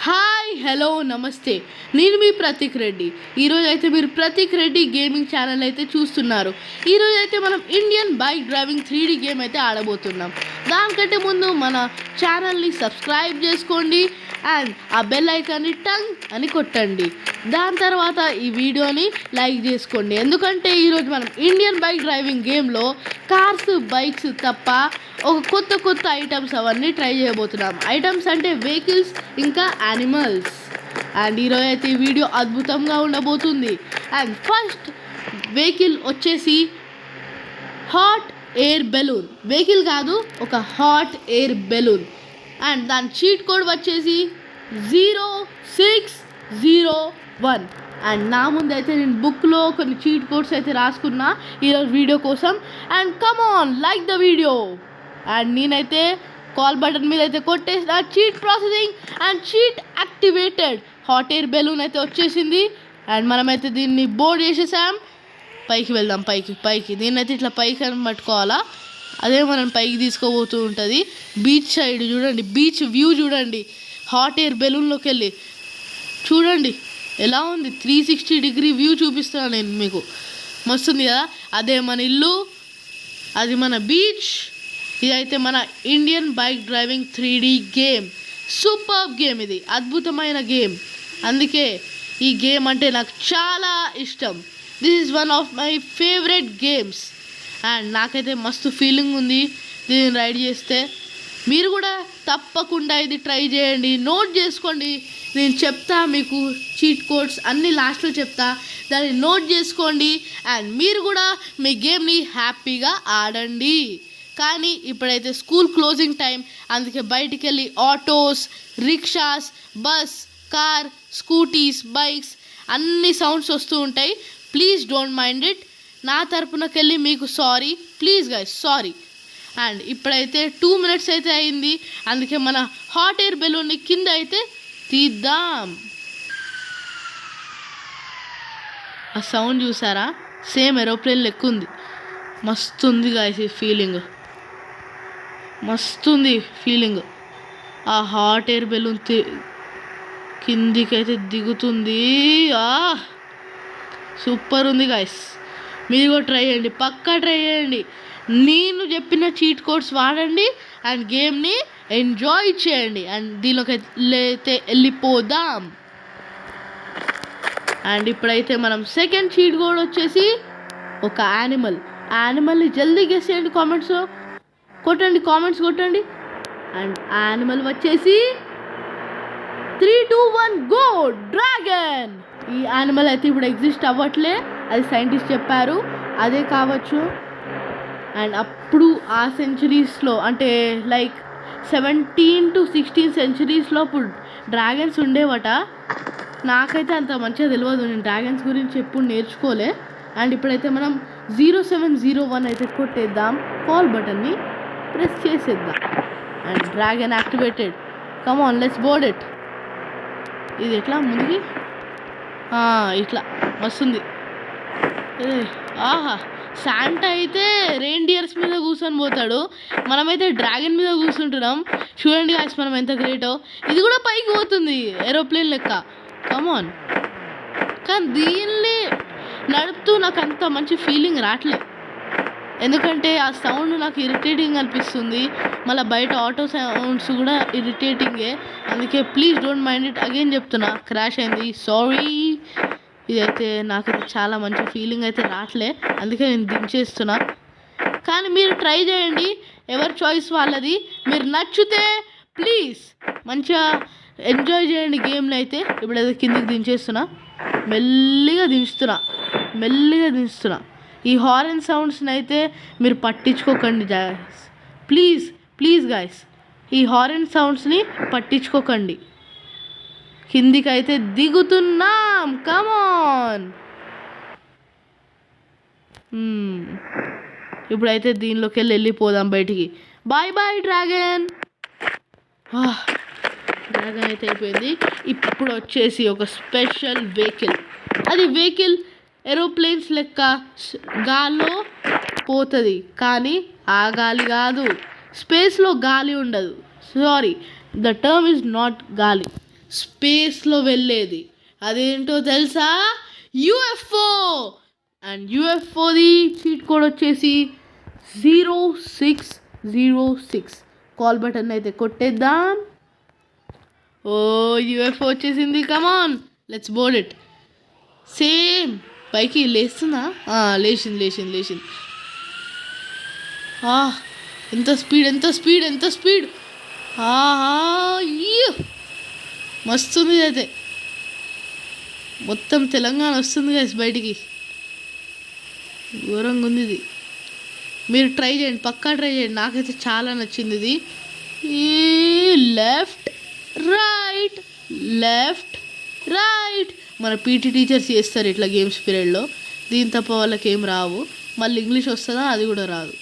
Hi hello నమస్తే. నేను మీ ప్రతీక్ రెడ్డి. ఈరోజు అయితే మీరు ప్రతీక్ రెడ్డి గేమింగ్ ఛానల్ అయితే చూస్తున్నారు. ఈరోజు అయితే మనం Indian bike driving 3D game అయితే ఆడబోతున్నాం. దానికంటే ముందు మన ఛానల్ని సబ్స్క్రైబ్ చేసుకోండి అండ్ ఆ బెల్ ఐకాన్ని టంగ్ అని కొట్టండి. దాని తర్వాత ఈ వీడియోని లైక్ చేసుకోండి. ఎందుకంటే ఈరోజు మనం ఇండియన్ బైక్ డ్రైవింగ్ గేమ్లో కార్స్ బైక్స్ తప్ప ఒక కొత్త ఐటమ్స్ అవన్నీ ట్రై చేయబోతున్నాం. ఐటమ్స్ అంటే వెహికల్స్ ఇంకా యానిమల్స్. అండ్ ఈరోజు అయితే ఈ వీడియో అద్భుతంగా ఉండబోతుంది. అండ్ ఫస్ట్ వెహికల్ వచ్చేసి హాట్ ఎయిర్ బెలూన్. వెహికల్ కాదు, ఒక హాట్ ఎయిర్ బెలూన్. అండ్ దాని చీట్ కోడ్ వచ్చేసి 0601. అండ్ నా ముందైతే నేను బుక్లో కొన్ని చీట్ కోడ్స్ అయితే రాసుకున్నా ఈరోజు వీడియో కోసం. And come on, like the video. And నేనైతే కాల్ బటన్ మీద అయితే కొట్టేసిన cheat processing and cheat activated. Hot air balloon అయితే వచ్చేసింది. అండ్ మనమైతే దీన్ని బోర్డ్ చేసేసాం. పైకి వెళ్దాం, పైకి దీన్నైతే ఇట్లా పైకి అని పట్టుకోవాలా. అదే మనం పైకి తీసుకోబోతూ ఉంటుంది. బీచ్ సైడ్ చూడండి, బీచ్ వ్యూ చూడండి. హాట్ ఎయిర్ బెలూన్లోకి వెళ్ళి చూడండి ఎలా ఉంది. 360 డిగ్రీ వ్యూ చూపిస్తున్నాను నేను మీకు. మస్తుంది కదా. అదే మన ఇల్లు, అది మన బీచ్. ఇదైతే మన Indian bike driving 3D game. Super game, ఇది అద్భుతమైన గేమ్. అందుకే ఈ గేమ్ అంటే నాకు చాలా ఇష్టం. This is one of my favourite games. And నాకైతే మస్తు ఫీలింగ్ ఉంది దీన్ని రైడ్ చేస్తే. మీరు కూడా తప్పకుండా ఇది ట్రై చేయండి, నోట్ చేసుకోండి. నేను చెప్తా మీకు చీట్ కోడ్స్ అన్నీ లాస్ట్లో చెప్తా, దాన్ని నోట్ చేసుకోండి. అండ్ మీరు కూడా మీ గేమ్ని హ్యాపీగా ఆడండి. కానీ ఇప్పుడైతే స్కూల్ క్లోజింగ్ టైం, అందుకే బయటికి వెళ్ళి autos, rickshaws, bus, car, scooties, bikes అన్ని సౌండ్స్ వస్తూ ఉంటాయి. Please don't mind it. నా తరపునకెళ్ళి మీకు sorry, please guys, sorry. And ఇప్పుడైతే 2 minutes అయితే అయింది. అందుకే మన హాట్ ఎయిర్ బెలూన్ని కింద అయితే తీద్దాం. ఆ సౌండ్ చూసారా, సేమ్ ఏరోప్లేన్ లెక్క ఉంది. మస్తుంది గైస్ ఈ ఫీలింగ్, మస్తుంది ఫీలింగ్. ఆ హాట్ ఎయిర్ బెలూన్ కిందికైతే దిగుతుంది. సూపర్ ఉంది గైస్. మీరు కూడా ట్రై చేయండి, పక్కా ట్రై చేయండి. నేను చెప్పిన చీట్ కోడ్స్ వాడండి అండ్ గేమ్ని ఎంజాయ్ చేయండి. అండ్ దీనిలోకి అయితే వెళ్ళిపోదాం. అండ్ ఇప్పుడైతే మనం సెకండ్ చీట్ కోడ్ వచ్చేసి ఒక యానిమల్ని జల్దీ గెస్ చేయండి. కామెంట్స్ కొట్టండి. అండ్ యానిమల్ వచ్చేసి 3, 2, 1 గో. డ్రాగన్. ఈ యానిమల్ అయితే ఇప్పుడు ఎగ్జిస్ట్ అవ్వట్లే, అది సైంటిస్ట్ చెప్పారు, అదే కావచ్చు. అండ్ అప్పుడు ఆ సెంచురీస్లో, అంటే లైక్ 17 to 16 centuries అప్పుడు డ్రాగన్స్ ఉండేవట. నాకైతే అంత మంచిగా తెలియదు, నేను డ్రాగన్స్ గురించి ఎప్పుడు నేర్చుకోలే. అండ్ ఇప్పుడైతే మనం 0701 అయితే కొట్టేద్దాం. కాల్ బటన్ని ప్రెస్ చేసేద్దాం. And dragon activated. Come on, let's board it. ఇది ఎట్లా ముందుకి, ఇట్లా వస్తుంది. ఆహా, శాంటా అయితే రెయిన్డియర్స్ మీద కూర్చొని పోతాడు, మనమైతే డ్రాగన్ మీద కూర్చుంటున్నాం. చూడండి గాయ్స్ మనం ఎంత గ్రేటో. ఇది కూడా పైకి పోతుంది ఏరోప్లేన్ లెక్క. కమాన్. కానీ దీన్ని నడుపుతూ నాకు అంత మంచి ఫీలింగ్ రావట్లే, ఎందుకంటే ఆ సౌండ్ నాకు ఇరిటేటింగ్ అనిపిస్తుంది. మళ్ళీ బయట ఆటో సౌండ్స్ కూడా ఇరిటేటింగే. అందుకే please don't mind it. Again చెప్తున్నా, క్రాష్ అయింది, సారీ. ఇదైతే నాకైతే చాలా మంచి ఫీలింగ్ అయితే రావట్లే, అందుకే నేను దించేస్తున్నా. కానీ మీరు ట్రై చేయండి, ఎవరి చాయిస్ వాళ్ళది. మీరు నచ్చితే ప్లీజ్ మంచిగా ఎంజాయ్ చేయండి గేమ్ని. అయితే ఇప్పుడైతే కిందికి దించేస్తున్నా, మెల్లిగా దించుతున్నా. ఈ హారన్ సౌండ్స్ని అయితే మీరు పట్టించుకోకండి గాయ్స్, ప్లీజ్ గాయ్స్, ఈ హారన్ సౌండ్స్ని పట్టించుకోకండి. కిందికైతే దిగుతున్నాం. కమాన్. ఇప్పుడైతే దీనిలోకి వెళ్ళిపోదాం బయటికి. Bye dragon. డ్రాగన్ అయితే అయిపోయింది. ఇప్పుడు వచ్చేసి ఒక స్పెషల్ వెహికల్. అది వెహికల్ ఏరోప్లేన్స్ లెక్క గాల్లో పోతుంది, కానీ ఆ గాలి కాదు. స్పేస్లో గాలి ఉండదు. Sorry, the term is not గాలి, స్పేస్లో వెళ్ళేది. అదేంటో తెలుసా? యుఎఫ్ఓ. అండ్ యుఎఫ్ఓది చీట్ కోడ్ వచ్చేసి 0606. కాల్ బటన్ అయితే కొట్టేద్దాం. ఓ యుఎఫ్ఓ వచ్చేసింది. Come on let's board it. Same పైకి లేస్తుందా? లేచింది. ఎంత స్పీడ్. మస్తుంది అయితే. మొత్తం తెలంగాణ వస్తుంది గైస్ బయటికి. ఘోరంగా ఉంది ఇది. మీరు ట్రై చేయండి, పక్కా ట్రై చేయండి. నాకైతే చాలా నచ్చింది ఇది. Left right. మన పీటీ టీచర్స్ చేస్తారు ఇట్లా గేమ్స్ పీరియడ్లో. దీని తప్ప వాళ్ళకి ఏం రావు. మళ్ళీ ఇంగ్లీష్ వస్తుందా? అది కూడా రాదు.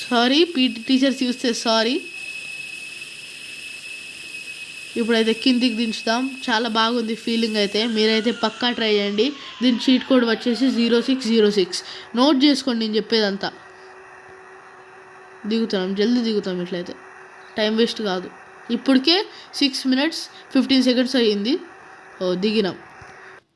సారీ పీటీ టీచర్స్ చూస్తే సారీ. ఇప్పుడైతే కిందికి దించుతాం. చాలా బాగుంది ఫీలింగ్ అయితే. మీరైతే పక్కా ట్రై చేయండి. దీని చీట్ కోడ్ వచ్చేసి 0606. నోట్ చేసుకోండి నేను చెప్పేదంతా. జల్దీ దిగుతాం ఇట్లయితే. టైం వేస్ట్ కాదు. ఇప్పటికే 6 minutes 15 seconds అయ్యింది. దిగినాం.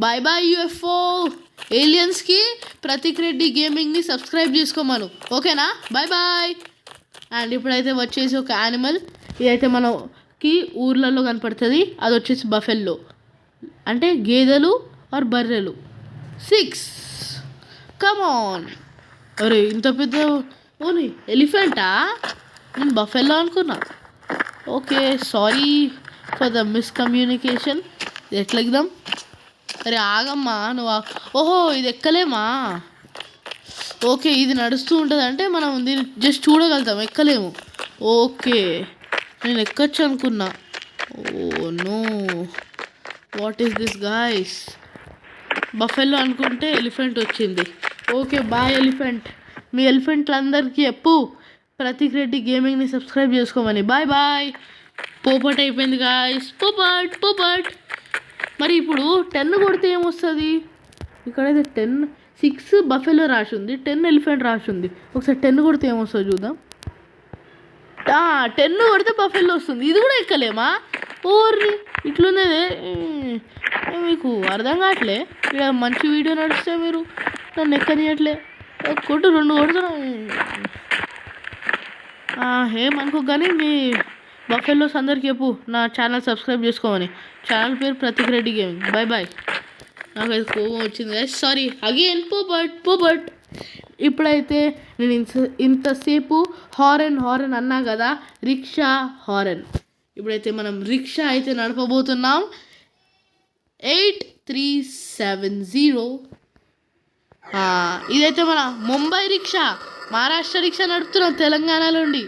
Bye UFO. ఏలియన్స్కి ప్రతీక్ రెడ్డి గేమింగ్ని సబ్స్క్రైబ్ చేసుకోమను, ఓకేనా? బాయ్. అండ్ ఇప్పుడైతే వచ్చేసి ఒక యానిమల్. ఇదైతే మనకి ఊర్లలో కనపడుతుంది. అది వచ్చేసి బఫెల్లో, అంటే గేదెలు ఆర్ బర్రెలు. 6. కమాన్. అరే ఇంత పెద్ద ఓని ఎలిఫెంటా? నేను బఫెల్లో అనుకున్నా. Okay sorry for the miscommunication. ఇది ఎట్లా ఎగ్దాం? అరే ఆగమ్మా నువ్వు. ఓహో ఇది ఎక్కలేమా? ఓకే ఇది నడుస్తూ ఉంటుంది అంటే మనం దీన్ని జస్ట్ చూడగలుగుతాం, ఎక్కలేము. ఓకే నేను ఎక్కొచ్చు అనుకున్నా. Oh no, what is this guys? Buffalo అనుకుంటే ఎలిఫెంట్ వచ్చింది. Okay bye elephant. మీ ఎలిఫెంట్లందరికీ చెప్పు ప్రతీక్ రెడ్డి గేమింగ్ని సబ్స్క్రైబ్ చేసుకోమని. బాయ్. పోపట్ అయిపోయింది గాయ్స్. పోపట్. మరి ఇప్పుడు 10 కొడితే ఏమొస్తుంది? ఇక్కడైతే 10 6 బఫెలో రాసి ఉంది, 10 ఎలిఫెంట్ రాసి ఉంది. ఒకసారి 10 కొడితే ఏమొస్తుంది చూద్దాం. 10 కొడితే బఫెలో వస్తుంది. ఇది కూడా ఎక్కలేమా? ఓర్రి ఇట్లున్నదే. మీకు అర్థం కావట్లే. ఇక్కడ మంచి వీడియో నడిస్తే మీరు నన్ను ఎక్కనియట్లే. 2 కొడుతున్నా. ఏమనుకో కానీ మీ బఫెల్లోస్ అందరికి చెప్పు నా ఛానల్ సబ్స్క్రైబ్ చేసుకోమని. ఛానల్ పేరు ప్రతీక్ రెడ్డి గేమింగ్. బాయ్. నాకైతే కోపం వచ్చింది గైస్, సారీ అగైన్. పోపట్. ఇప్పుడైతే నేను ఇంతసేపు హారన్ అన్నా కదా, రిక్షా హారన్. ఇప్పుడైతే మనం రిక్షా అయితే నడపబోతున్నాం. 8370. ఇదైతే మన ముంబై రిక్షా, మహారాష్ట్ర రిక్షా నడుపుతున్నాం తెలంగాణలో ఉండి.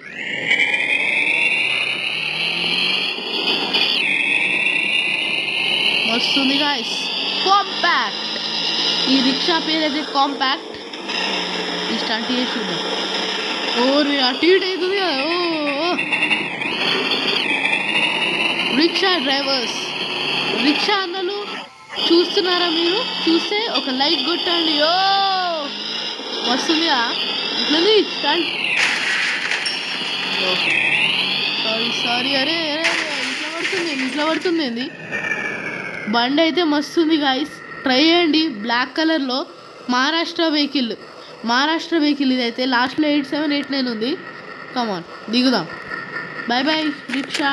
వస్తుంది గాయస్. కాంపాక్ట్. ఈ రిక్షా పేరు అయితే కాంపాక్ట్. ఈ స్టార్ట్ చేసి అటు ఇటు అవుతుంది కదా. రిక్షా డ్రైవర్స్, రిక్షా అన్నలు చూస్తున్నారా? మీరు చూస్తే ఒక లైక్ కొట్టండి. వస్తుందిగా ఇట్లది స్టాండ్. సారీ అరే ఇట్లా పడుతుంది. బండి అయితే మస్తుంది గాయస్, ట్రై చేయండి. బ్లాక్ కలర్లో మహారాష్ట్ర వెహికల్ ఇదైతే. లాస్ట్లో 8789 ఉంది. కమాన్ దిగుదాం. Bye rickshaw.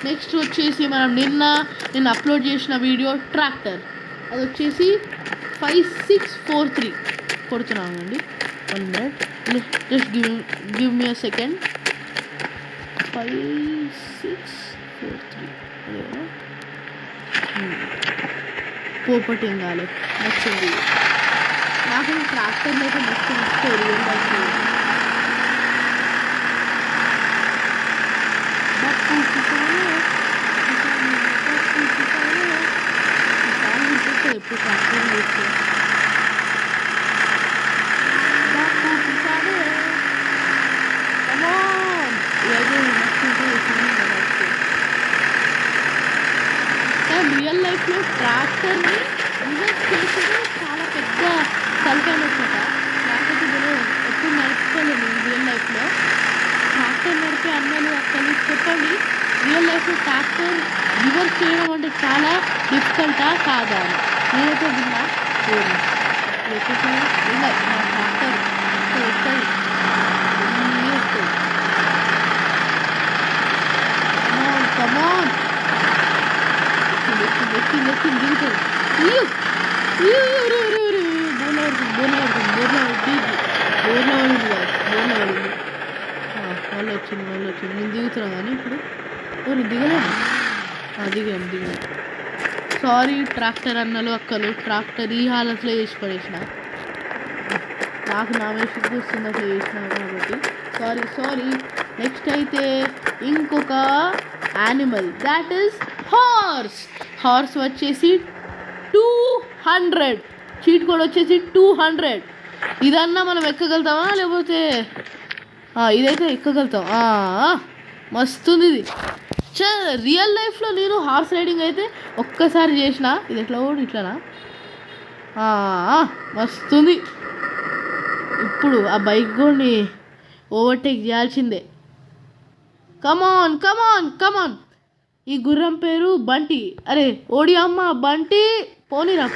నెక్స్ట్ వచ్చేసి మనం నిన్న అప్లోడ్ చేసిన వీడియో ట్రాక్టర్. అది వచ్చేసి 5643 కొడుతున్నామండి. 1 minute, జస్ట్ గివ్ మీ అ సెకండ్. 5643 పోపట్ ఏం కాలే. నచ్చింది నాకు. ట్రాక్టర్లో అయితే మస్తు ఎప్పుడు ట్రాక్టర్ చేస్తే రియల్ లైఫ్లో ట్రాక్టర్ని యూజ్ చేసేది చాలా పెద్ద తలకాయ అనమాట. నాకైతే ఎప్పుడు నడుపుకోలేదు రియల్ లైఫ్లో. ట్రాక్టర్ నడిపే అన్నలు అక్కలు చెప్పండి రియల్ లైఫ్లో ట్రాక్టర్ రివర్స్ చేయడం అంటే చాలా డిఫికల్టా కాదా అని నేనైతే విన్నా. నా ట్రాక్టర్ వస్తుంది. కమాన్ ఎక్కింది దిగుతుంది. వాళ్ళు వచ్చింది నేను దిగుతున్నా కానీ ఇప్పుడు దిగలేము. దిగాను. సారీ ట్రాక్టర్ అన్నలు అక్కలు, ట్రాక్టర్ ఈ హాలత్లో వేసి పడేసిన. నాకు నా మీద సిగ్గు వస్తుంది అట్లా చేసిన కాబట్టి సారీ. నెక్స్ట్ అయితే ఇంకొక యానిమల్, దాట్ ఈస్ హార్స్ వచ్చేసి 200. చీట్ కోడ్ వచ్చేసి 200. ఇదన్నా మనం ఎక్కగలుగుతామా లేకపోతే ఇదైతే ఎక్కగలుగుతాం. మస్తుంది ఇది. రియల్ లైఫ్లో నేను హార్స్ రైడింగ్ అయితే ఒక్కసారి చేసిన. ఇది ఎట్లా కూడా ఇట్లానా మస్తుంది. ఇప్పుడు ఆ బైక్ కూడా ఓవర్టేక్ చేయాల్సిందే. కమాన్. ఈ గుర్రం పేరు బంటి. అరే ఓడి అమ్మ బంటి, పోనీరా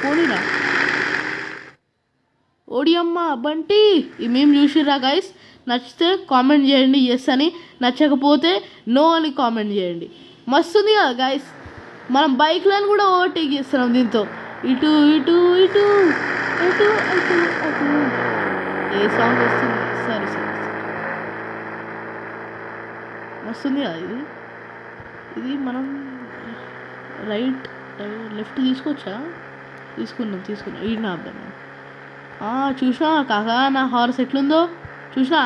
ఓడి అమ్మ బంటి. ఈ మేము చూసిర్రా గైస్? నచ్చితే కామెంట్ చేయండి ఎస్ అని, నచ్చకపోతే నో అని కామెంట్ చేయండి. మస్తుంది కదా గైస్. మనం బైక్లను కూడా ఓవర్టేక్ చేస్తున్నాం దీంతో. ఇటు ఏ సాంగ్ వస్తుంది? సరే వస్తుంది కదా ఇది మనం రైట్ లెఫ్ట్ తీసుకోవచ్చా? తీసుకున్నాం. ఈ నా అబ్బాయి చూసినా కాకా నా హార్స్ ఎట్లుందో చూసినా.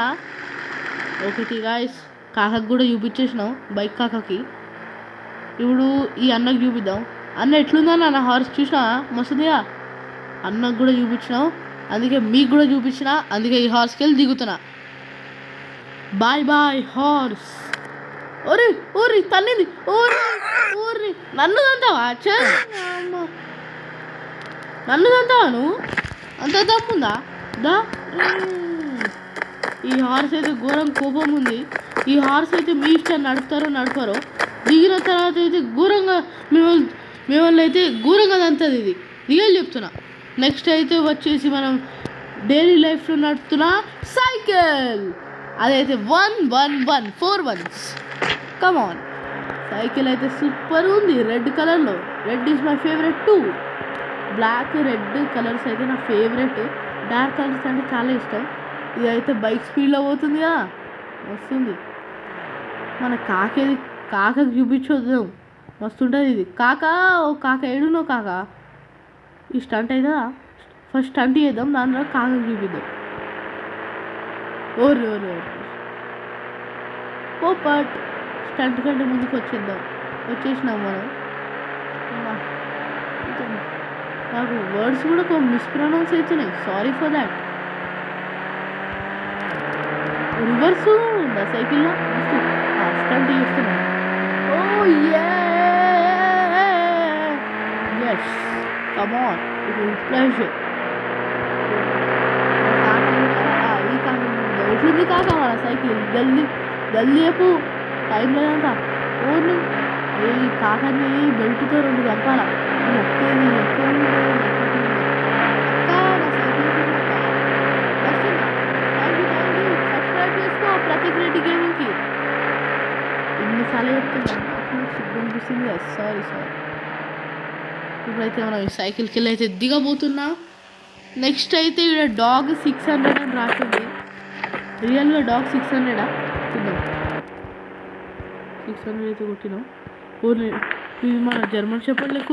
ఓకే గాయస్, కాకకి కూడా చూపించేసినాం బైక్ కాకకి. ఇప్పుడు ఈ అన్నకు చూపిద్దాం. అన్న ఎట్లుందా నా హార్స్ చూసినా? మస్తుందిగా. అన్నకు కూడా చూపించినాం, అందుకే మీకు కూడా చూపించిన. అందుకే ఈ హార్స్కి వెళ్ళి దిగుతున్నా. Bye horse. ఓరి తన్నింది. ఓరి నన్ను తంతావా? నన్ను తంతావా నువ్వు? అంత తప్పుందా? ఈ హార్స్ అయితే ఘోరం కోపం ఉంది. ఈ హార్స్ అయితే మీ ఇష్టం నడపరో. దిగిన తర్వాత అయితే ఘోరంగా మిమ్మల్ని అయితే ఘోరంగా తంతుంది ఇది. రియల్ చెప్తున్నా. నెక్స్ట్ అయితే వచ్చేసి మనం డైలీ లైఫ్లో నడుపుతున్నా సైకిల్. అదైతే 4 1s. కమాన్. సైకిల్ అయితే సూపర్ ఉంది. రెడ్ కలర్లో. Red is my favourite too. Black red colours అయితే నా ఫేవరెట్. డార్క్ కలర్స్ అంటే చాలా ఇష్టం. ఇది అయితే బైక్ స్పీడ్లో పోతుంది కదా, వస్తుంది. మన కాకకి చూపించొద్దాం, మస్తుంటుంది ఇది. కాక ఏడునో కాక. ఈ స్టంట్ అవుతుందా? ఫస్ట్ స్టంట్ చేద్దాం, దానిలో కాకకి చూపిద్దాం. ఓరి పోపట్. స్టంట్ కంటే ముందుకు వచ్చేసినాం మనం. నాకు వర్డ్స్ కూడా మిస్ప్రొనౌన్స్ అవుతున్నాయి. Sorry for that. రివర్స్ ఉందా సైకిల్లో? స్టంట్ చేస్తున్నాను. Yes come on. ఇది ప్లెజర్. ఈ కాక ఎట్లుంది కాక మన సైకిల్? జల్దీ చెప్పు, టైం లేదంతా. ఓన్లీ ఈ కాకని బెల్ట్తో 2 చంపాలా? సబ్స్క్రైబ్ చేసుకో ప్రతీక్ రెడ్డి గేమింగ్కి. ఇన్నిసార్లు చెప్తున్నాను, సిగ్గు అనిపిస్తుంది కదా. సారీ. ఇప్పుడైతే మనం ఈ సైకిల్కి వెళ్ళి అయితే దిగబోతున్నాం. నెక్స్ట్ అయితే ఇక్కడ డాగ్ 600 అని రాసింది. రియల్గా డాగ్ 600 చూద్దాం. 600 అయితే కొట్టినాం. ఇది మన జర్మన్ షెపర్డ్ లెక్క.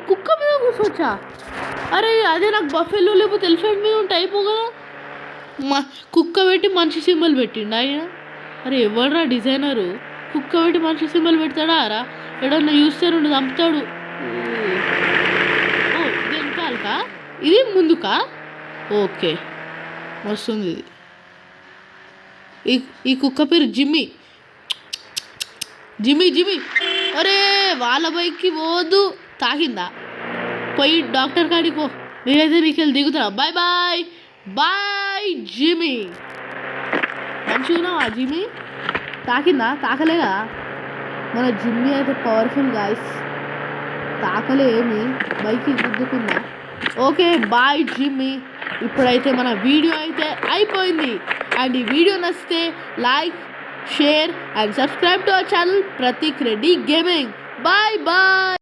కుక్క మీద కూర్చోవచ్చా? అరే అదే నాకు బఫెలో లేకపోతే ఎలిఫెంట్ మీద ఉంటే అయిపో కదా. కుక్క పెట్టి మనిషి సింబల్ పెట్టిండు ఆయన. అరే ఎవడరా డిజైనరు? కుక్క పెట్టి మనిషి సింబల్ పెడతాడా రా? ఎడన్నా చూస్తే 2 చంపుతాడు. ఇది వెనకాలకా? ఇది ముందుకా? ఓకే వస్తుంది ఇది. ఈ కుక్క పేరు జిమ్మి. అరే వాళ్ళ బైక్కి పోవద్దు. తాకిందా? పోయి డాక్టర్ కాడికి పో. నేనైతే నీకు వెళ్ళి దిగుతున్నా. బాయ్ జిమ్మి. మంచిగా ఆ జిమ్మి. తాకిందా? తాకలేదా? మన జిమ్మి అయితే పవర్ఫుల్ గాయస్, తాకలేమి, బైక్ గుద్దుకున్నా. Okay bye Jimmy. ఇప్పుడైతే మన వీడియో అయితే అయిపోయింది. అండ్ ఈ వీడియో నచ్చితే like, share and subscribe to our channel Prateek Reddy gaming. Bye bye.